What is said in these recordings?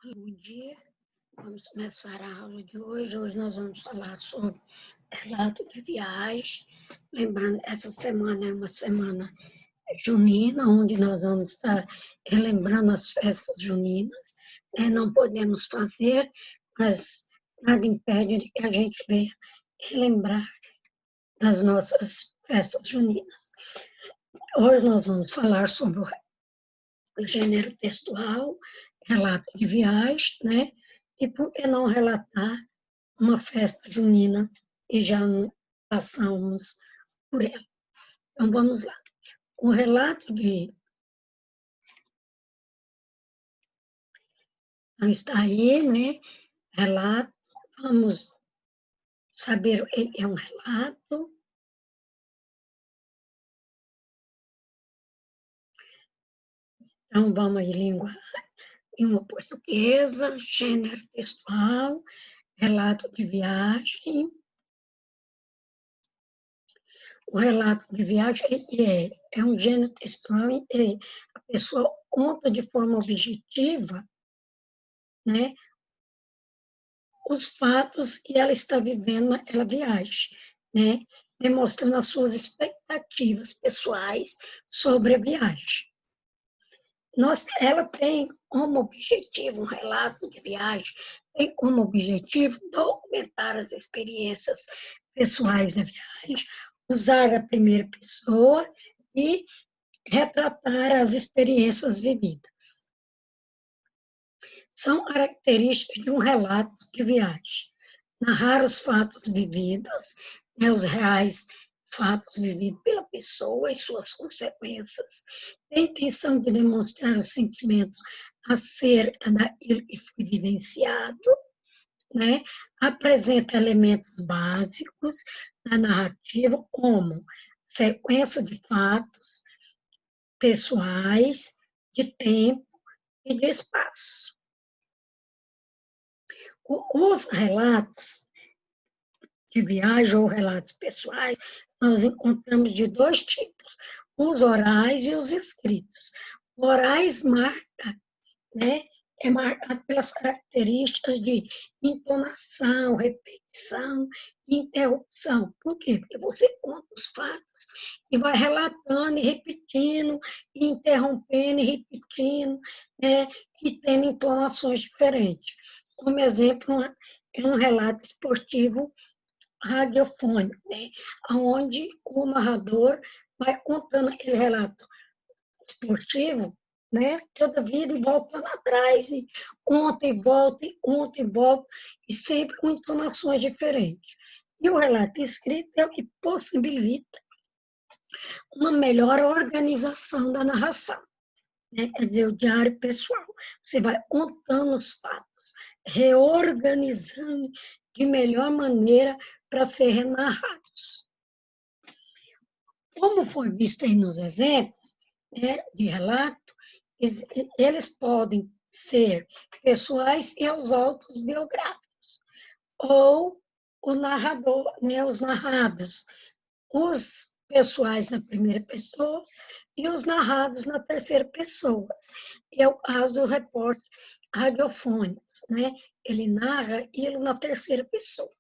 Bom dia, vamos começar a aula de hoje. Hoje nós vamos falar sobre relato de viagem. Lembrando, essa semana é uma semana junina, onde nós vamos estar relembrando as festas juninas. Não podemos fazer, mas nada impede de que a gente venha relembrar das nossas festas juninas. Hoje nós vamos falar sobre o gênero textual, relato de viagem, né? E por que não relatar uma festa junina e já passamos por ela? Então vamos lá. O relato de. Então está aí, né? Relato. Vamos saber o que é um relato. Então vamos aí, língua portuguesa, gênero textual, relato de viagem. O relato de viagem é um gênero textual em que a pessoa conta de forma objetiva, né, os fatos que ela está vivendo naquela viagem, né, demonstrando as suas expectativas pessoais sobre a viagem. Ela tem como objetivo, um relato de viagem, tem como objetivo documentar as experiências pessoais da viagem, usar a primeira pessoa e retratar as experiências vividas. São características de um relato de viagem. Narrar os fatos vividos, os reais fatos vividos pela pessoa e suas consequências. Tem a intenção de demonstrar o sentimento acerca daquilo que foi vivenciado, né? Apresenta elementos básicos da narrativa, como sequência de fatos pessoais, de tempo e de espaço. Os relatos de viagem ou relatos pessoais, nós encontramos de dois tipos, os orais e os escritos. Orais né, é marcado pelas características de entonação, repetição e interrupção. Por quê? Porque você conta os fatos e vai relatando e repetindo, e interrompendo e repetindo, né, e tendo entonações diferentes. Como exemplo, é um relato esportivo radiofônico, né, onde o narrador vai contando aquele relato esportivo, né, toda vida e voltando atrás, e conta e volta, e conta e volta, e sempre com entonações diferentes. E o relato escrito é o que possibilita uma melhor organização da narração, né? Quer dizer, o diário pessoal. Você vai contando os fatos, reorganizando de melhor maneira para serem narrados. Como foi visto aí nos exemplos, né, de relato, eles podem ser pessoais e os autos biográficos, ou o narrador, né, os narrados, os pessoais na primeira pessoa e os narrados na terceira pessoa. É o caso do repórter radiofônico, né? Ele narra ele na terceira pessoa.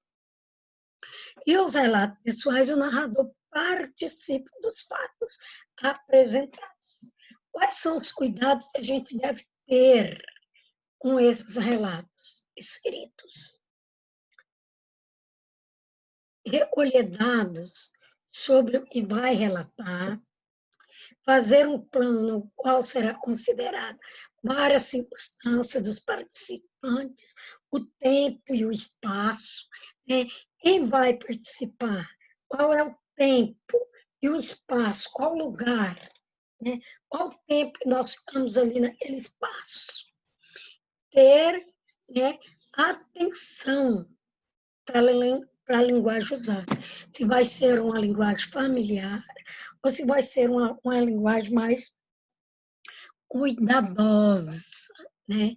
E os relatos pessoais, o narrador participa dos fatos apresentados. Quais são os cuidados que a gente deve ter com esses relatos escritos? Recolher dados sobre o que vai relatar, fazer um plano no qual será considerado várias circunstâncias dos participantes, o tempo e o espaço, né? Quem vai participar, qual é o tempo e o espaço, qual lugar, né? Qual o tempo que nós ficamos ali naquele espaço. Ter, né, atenção para a linguagem usada. Se vai ser uma linguagem familiar ou se vai ser uma linguagem mais cuidadosa, né?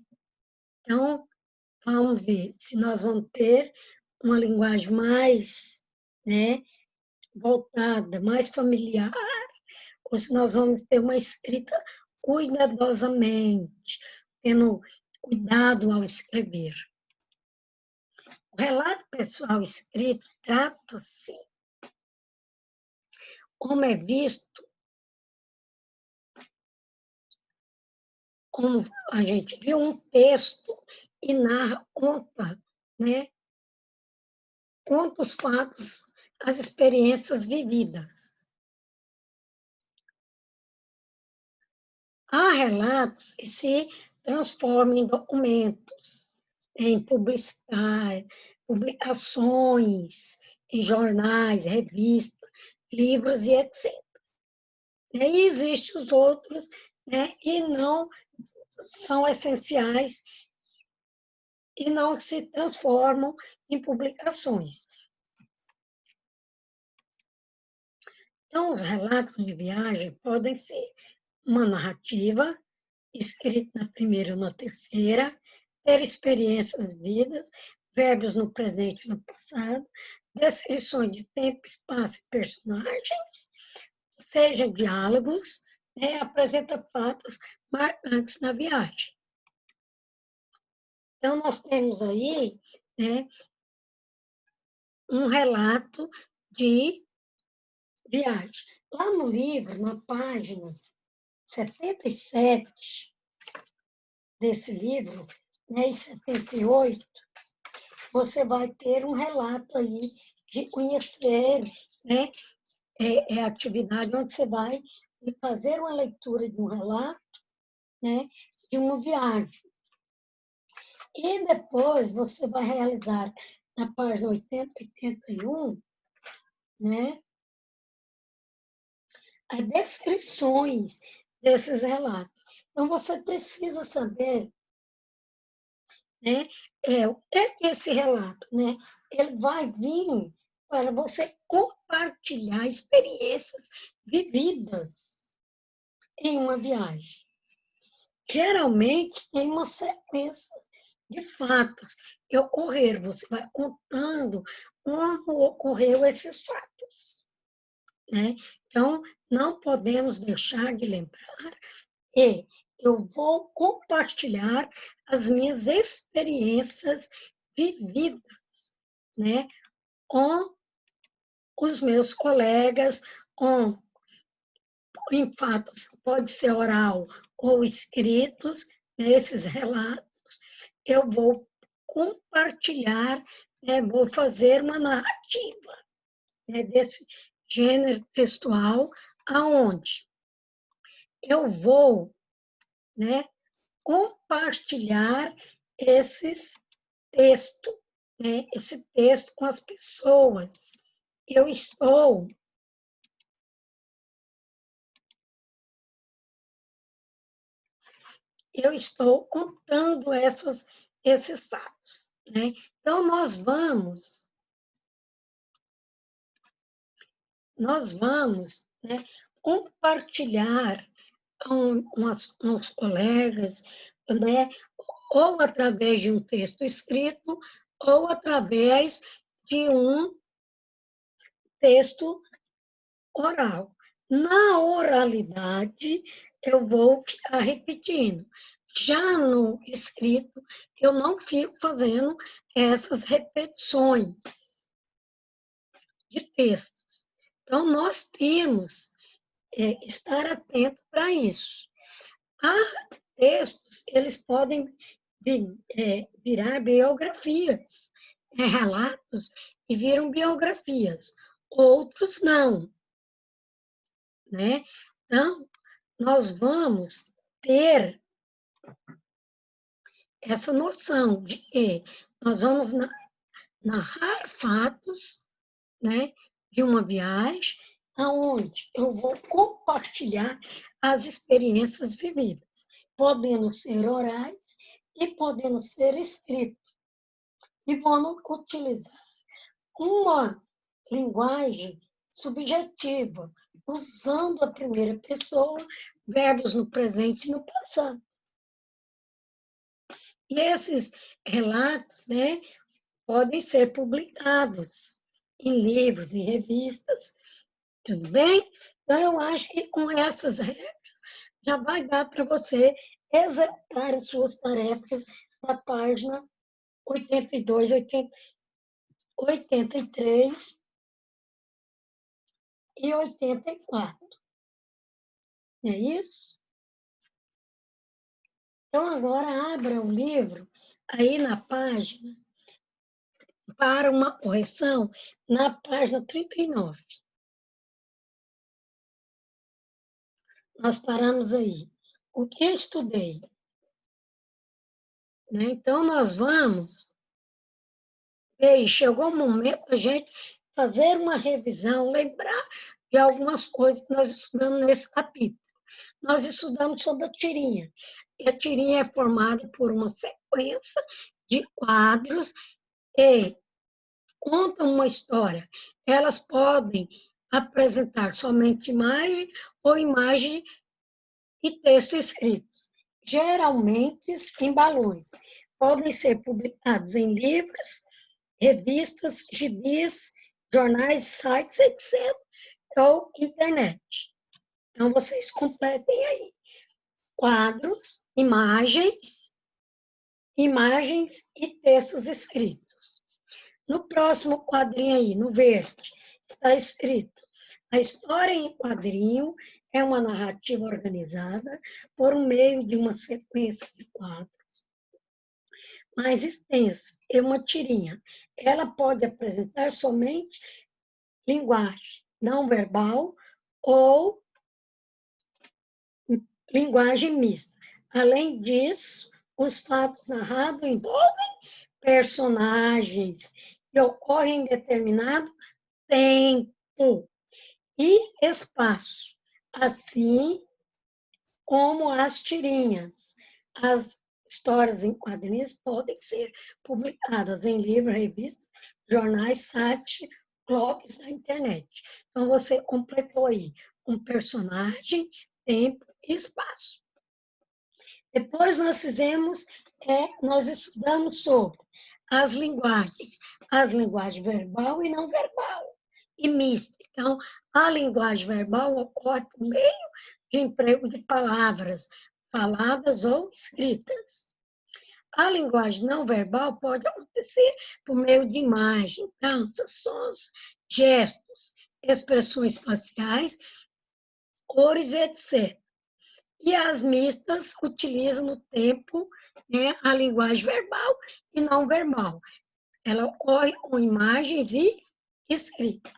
Então, vamos ver se nós vamos ter uma linguagem mais, né, voltada, mais familiar, ou se nós vamos ter uma escrita cuidadosamente, tendo cuidado ao escrever. O relato pessoal escrito trata-se, como é visto, como a gente viu, um texto e narra, conta, né? Conta os fatos, as experiências vividas. Há relatos que se transformam em documentos, em publicações, em jornais, revistas, livros e etc. E existem os outros, né, e não são essenciais e não se transformam em publicações. Então, os relatos de viagem podem ser uma narrativa, escrita na primeira ou na terceira, ter experiências vidas, verbos no presente e no passado, descrições de tempo, espaço e personagens, sejam diálogos, né, apresenta fatos marcantes na viagem. Então, nós temos aí, né, um relato de viagem. Lá no livro, na página 77 desse livro, né, em 78, você vai ter um relato aí de conhecer, né, a atividade onde você vai fazer uma leitura de um relato, né, de uma viagem. E depois você vai realizar, na página 80, 81, né, as descrições desses relatos. Então, você precisa saber, né, o que é esse relato, né? Ele vai vir para você compartilhar experiências vividas em uma viagem. Geralmente, tem uma sequência de fatos que ocorreram. Você vai contando como ocorreu esses fatos, né? Então, não podemos deixar de lembrar que eu vou compartilhar as minhas experiências vividas, né, com os meus colegas, em fatos, pode ser oral ou escritos, né, esses relatos, eu vou compartilhar, né, vou fazer uma narrativa, né, desse gênero textual, aonde eu vou, né, compartilhar esses textos, né, esse texto com as pessoas. Eu estou contando esses fatos, né? Então, nós vamos, né, compartilhar com os colegas, né, ou através de um texto escrito, ou através de um texto oral. Na oralidade, eu vou ficar repetindo. Já no escrito, eu não fico fazendo essas repetições de textos. Então, nós temos estar atento para isso. Há textos, eles podem virar biografias, relatos, e viram biografias. Outros não, né? Então, nós vamos ter essa noção de que nós vamos narrar fatos, né, de uma viagem, aonde eu vou compartilhar as experiências vividas, podendo ser orais e podendo ser escritos. E vamos utilizar uma linguagem subjetiva, usando a primeira pessoa, verbos no presente e no passado. E esses relatos, né, podem ser publicados em livros, em revistas, tudo bem? Então, eu acho que com essas regras já vai dar para você executar as suas tarefas da página 82, 83 e 84. Não é isso? Então, agora abra o livro aí na página, para uma correção, na página 39. Nós paramos aí. O que eu estudei? Né? Então, nós vamos ver, chegou o momento da gente fazer uma revisão, lembrar de algumas coisas que nós estudamos nesse capítulo. Nós estudamos sobre a tirinha. E a tirinha é formada por uma sequência de quadros e contam uma história. Elas podem apresentar somente imagem ou imagem e texto escritos, geralmente em balões. Podem ser publicados em livros, revistas, gibis, jornais, sites, etc. ou internet. Então, vocês completem aí. Quadros, imagens e textos escritos. No próximo quadrinho aí, no verde, está escrito: a história em quadrinho é uma narrativa organizada por meio de uma sequência de quadros mais extenso, é uma tirinha. Ela pode apresentar somente linguagem não verbal ou linguagem mista. Além disso, os fatos narrados envolvem personagens que ocorrem em determinado tempo e espaço, assim como as tirinhas. As histórias em quadrinhos podem ser publicadas em livros, revistas, jornais, sites, blogs da internet. Então, você completou aí um personagem, tempo e espaço. Depois nós nós estudamos sobre as linguagens verbal e não verbal, e mista. Então, a linguagem verbal ocorre por meio de emprego de palavras faladas ou escritas. A linguagem não verbal pode acontecer por meio de imagem, danças, sons, gestos, expressões faciais, cores, etc. E as mistas utilizam no tempo, né, a linguagem verbal e não verbal. Ela ocorre com imagens e escrita.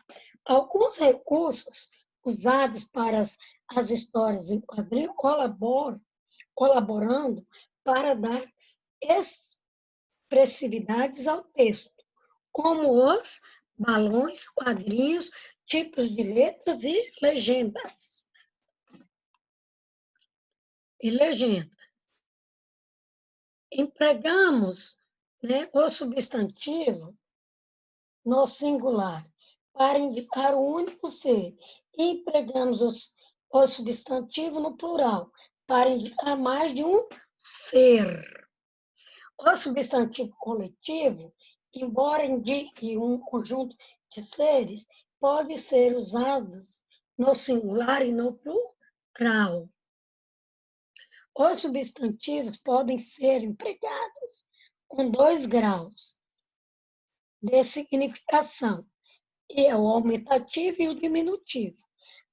Alguns recursos usados para as histórias em quadrinho colaborando para dar expressividades ao texto, como os balões, quadrinhos, tipos de letras e legendas. Empregamos, né, o substantivo no singular para indicar o único ser. E empregamos o substantivo no plural para indicar mais de um ser. O substantivo coletivo, embora indique um conjunto de seres, pode ser usado no singular e no plural. Os substantivos podem ser empregados com 2 graus de significação, e é o aumentativo e o diminutivo.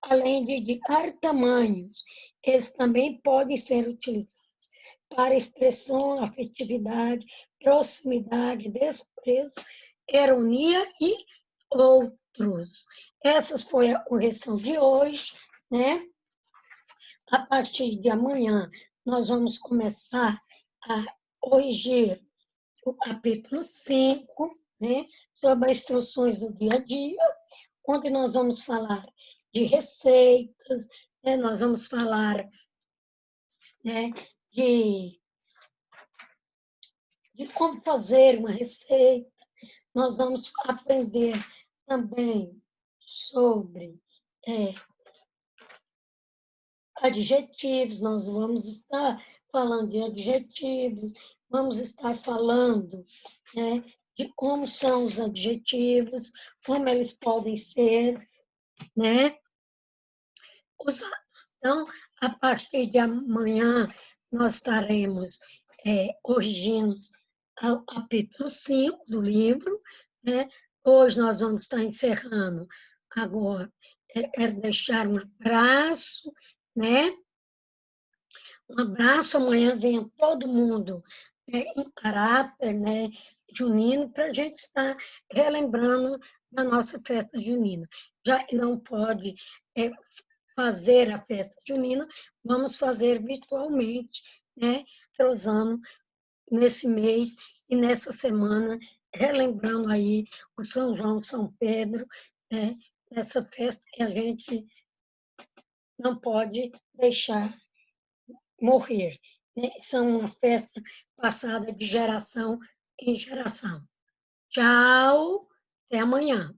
Além de indicar tamanhos, eles também podem ser utilizados para expressão, afetividade, proximidade, desprezo, ironia e outros. Essa foi a correção de hoje, né? A partir de amanhã, nós vamos começar a corrigir o capítulo 5, né? Sobre as instruções do dia a dia, onde nós vamos falar de receitas, né? Nós vamos falar, né, de como fazer uma receita. Nós vamos aprender também sobre adjetivos, nós vamos estar falando de adjetivos, vamos estar falando, né, de como são os adjetivos, como eles podem ser, né, usados. Então, a partir de amanhã, nós estaremos corrigindo o capítulo 5 do livro, né? Hoje nós vamos estar encerrando. Agora, quero deixar um abraço, né? Um abraço, amanhã vem todo mundo em caráter, né, junino, para a gente estar relembrando da nossa festa junina. Já que não pode fazer a festa junina, vamos fazer virtualmente, né, usando nesse mês e nessa semana, relembrando aí o São João, São Pedro, né, essa festa que a gente não pode deixar morrer, né? São uma festa passada de geração em geração. Tchau, até amanhã.